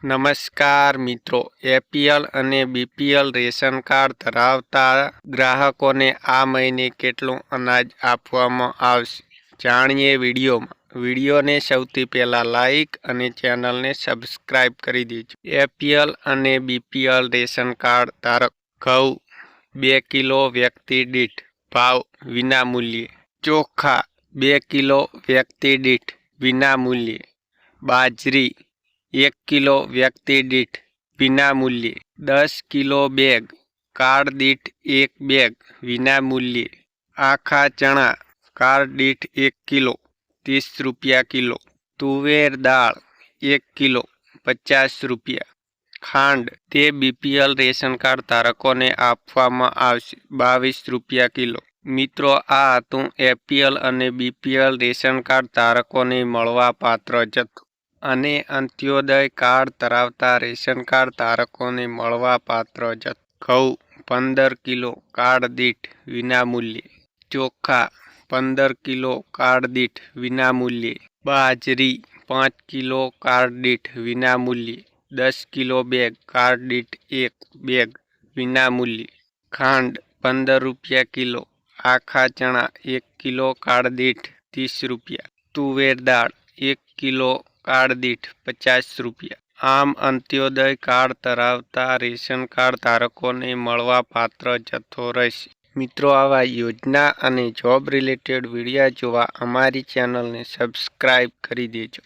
નમસ્કાર મિત્રો, એપીએલ અને બીપીએલ રેશન કાર્ડ ધરાવતા ગ્રાહકોને આ મહિને કેટલું અનાજ આપવામાં આવશે, જાણીએ વિડીયોમાં। વિડીયોને સૌથી પહેલાં લાઇક અને ચેનલને સબસ્ક્રાઇબ કરી દેજો। એપીએલ અને બીપીએલ રેશન કાર્ડ ધારક ઘઉં 2 કિલો વ્યક્તિ દીઠ ભાવ વિનામૂલ્યે, ચોખા 2 કિલો વ્યક્તિ દીઠ વિનામૂલ્યે, બાજરી 1 કિલો વ્યક્તિ દીઠ વિનામૂલ્યે, 10 કિલો બેગ કાર્ડ દીઠ 1 બેગ વિનામૂલ્યે, આખા ચણા કાર્ડ દીઠ 1 કિલો 30 રૂપિયા કિલો, તુવેર દાળ 1 કિલો 50 રૂપિયા, ખાંડ તે બીપીએલ રેશન કાર્ડ ધારકોને આપવામાં આવશે 22 રૂપિયા કિલો। મિત્રો, આ હતું એપીએલ અને બીપીએલ રેશન કાર્ડ ધારકોને મળવા પાત્ર જથ્થો અને અંત્યોદય કાર્ડ ધરાવતા રેશન કાર્ડ ધારકોને મળવા પાત્ર જથ્થો। ઘઉં 15 કિલો કાર્ડ દીઠ વિનામૂલ્યે, ચોખા 15 કિલો કાર્ડ દીઠ વિનામૂલ્યે, બાજરી 5 કિલો કાર્ડ દીઠ વિનામૂલ્યે, 10 કિલો બેગ કાર્ડ દીઠ 1 બેગ વિનામૂલ્યે, ખાંડ 15 રૂપિયા કિલો, આખા ચણા 1 કિલો કાર્ડ દીઠ 30 રૂપિયા, તુવેર દાળ 1 કિલો કાર્ડ દીઠ 50 રૂપિયા। આમ અંત્યોદય કાર્ડ ધરાવતા રેશન કાર્ડ ધારકોને મળવા પાત્ર જથ્થો રહેશે। મિત્રો, આવા યોજના અને જોબ રિલેટેડ વિડીયો જોવા અમારી ચેનલને સબસ્ક્રાઇબ કરી દેજો।